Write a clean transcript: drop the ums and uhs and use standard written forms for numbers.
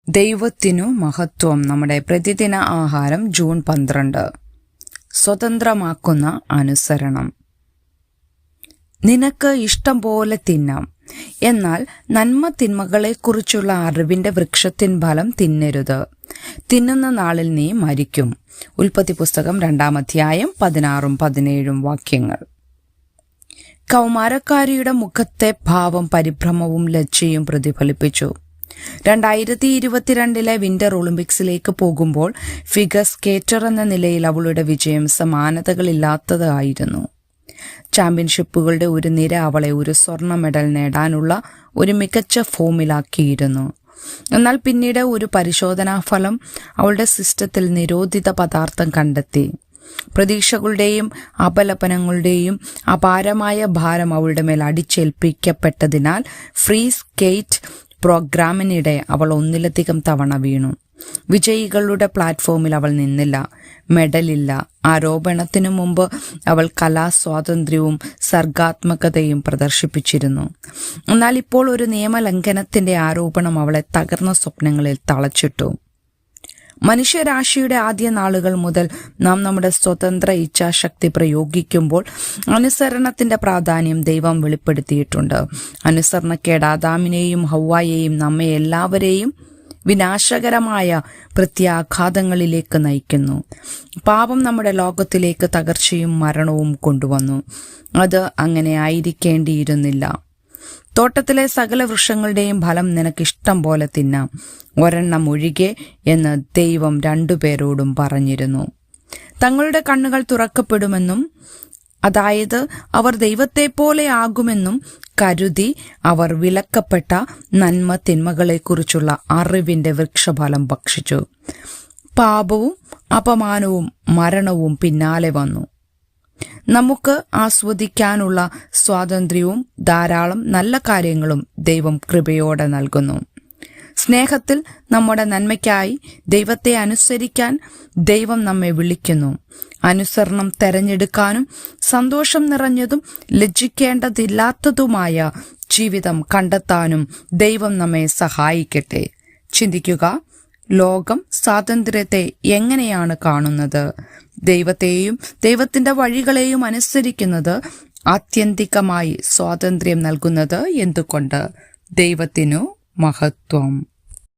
ദൈവത്തിനു മഹത്വം. നമ്മുടെ പ്രതിദിന ആഹാരം ജൂൺ 12. സ്വതന്ത്രമാക്കുന്ന അനുസരണം. നിനക്ക് ഇഷ്ടം പോലെ തിന്നാം, എന്നാൽ നന്മ തിന്മകളെക്കുറിച്ചുള്ള അറിവിന്റെ വൃക്ഷത്തിൻ ഫലം തിന്നരുത്. തിന്നുന്ന നാളിൽ നീ മരിക്കും. ഉൽപ്പത്തി പുസ്തകം 2-ാം അധ്യായം 16-17 വാക്യങ്ങൾ. കൗമാരക്കാരിയുടെ മുഖത്തെ ഭാവം പരിഭ്രമവും ലജ്ജയും പ്രതിഫലിപ്പിച്ചു. 2022 വിന്റർ ഒളിമ്പിക്സിലേക്ക് പോകുമ്പോൾ ഫിഗർ സ്കേറ്റർ എന്ന നിലയിൽ അവളുടെ വിജയം സമാനതകളില്ലാത്തതായിരുന്നു. ചാമ്പ്യൻഷിപ്പുകളുടെ ഒരു നിര അവളെ ഒരു സ്വർണ്ണ മെഡൽ നേടാനുള്ള ഒരു മികച്ച ഫോമിലാക്കിയിരുന്നു. എന്നാൽ പിന്നീട് ഒരു പരിശോധനാഫലം അവളുടെ സിസ്റ്റത്തിൽ നിരോധിത പദാർത്ഥം കണ്ടെത്തി. പ്രതീക്ഷകളുടെയും അപലപനങ്ങളുടെയും അപാരമായ ഭാരം അവളുടെ മേൽ അടിച്ചേൽപ്പിക്കപ്പെട്ടതിനാൽ ഫ്രീ സ്കേറ്റ് പ്രോഗ്രാമിനിടെ അവൾ 1-ലധികം തവണ വീണു. വിജയികളുടെ പ്ലാറ്റ്ഫോമിൽ അവൾ നിന്നില്ല. മെഡലില്ല. ആരോപണത്തിനു മുമ്പ് അവൾ കലാസ്വാതന്ത്ര്യവും സർഗാത്മകതയും പ്രദർശിപ്പിച്ചിരുന്നു. എന്നാൽ ഇപ്പോൾ ഒരു നിയമലംഘനത്തിന്റെ ആരോപണം അവളെ തകർന്ന സ്വപ്നങ്ങളിൽ തളച്ചിട്ടു. മനുഷ്യരാശിയുടെ ആദ്യ നാളുകൾ മുതൽ നാം നമ്മുടെ സ്വതന്ത്ര ഇച്ഛാശക്തി പ്രയോഗിക്കുമ്പോൾ അനുസരണത്തിന്റെ പ്രാധാന്യം ദൈവം വെളിപ്പെടുത്തിയിട്ടുണ്ട്. അനുസരണക്കേട് ആദാമിനെയും ഹവ്വായെയും നമ്മെ എല്ലാവരെയും വിനാശകരമായ പ്രത്യാഘാതങ്ങളിലേക്ക് നയിക്കുന്നു. പാപം നമ്മുടെ ലോകത്തിലേക്ക് തകർച്ചയും മരണവും കൊണ്ടുവന്നു. അത് അങ്ങനെ ആയിരിക്കേണ്ടിയിരുന്നില്ല. തോട്ടത്തിലെ സകല വൃക്ഷങ്ങളുടെയും ഫലം നിനക്കിഷ്ടം പോലെ തിന്നാം, ഒരെണ്ണം ഒഴികെ എന്ന് ദൈവം 2 പേരോടും പറഞ്ഞിരുന്നു. തങ്ങളുടെ കണ്ണുകൾ തുറക്കപ്പെടുമെന്നും, അതായത് അവർ ദൈവത്തെ പോലെ ആകുമെന്നും കരുതി അവർ വിലക്കപ്പെട്ട നന്മ തിന്മകളെക്കുറിച്ചുള്ള അറിവിന്റെ വൃക്ഷഫലം ഭക്ഷിച്ചു. പാപവും അപമാനവും മരണവും പിന്നാലെ വന്നു. നമുക്ക് ആസ്വദിക്കാനുള്ള സ്വാതന്ത്ര്യവും ധാരാളം നല്ല കാര്യങ്ങളും ദൈവം കൃപയോടെ നൽകുന്നു. സ്നേഹത്തിൽ നമ്മുടെ നന്മയ്ക്കായി ദൈവത്തെ അനുസരിക്കാൻ ദൈവം നമ്മെ വിളിക്കുന്നു. അനുസരണം തെരഞ്ഞെടുക്കാനും സന്തോഷം നിറഞ്ഞതും ലജ്ജിക്കേണ്ടതില്ലാത്തതുമായ ജീവിതം കണ്ടെത്താനും ദൈവം നമ്മെ സഹായിക്കട്ടെ. ചിന്തിക്കുക, ലോകം സ്വാതന്ത്ര്യത്തെ എങ്ങനെയാണ് കാണുന്നത്? ദൈവത്തെയും ദൈവത്തിന്റെ വഴികളെയും അനുസരിക്കുന്നത് ആത്യന്തികമായി സ്വാതന്ത്ര്യം നൽകുന്നത് എന്തുകൊണ്ട്? ദൈവത്തിനു മഹത്വം.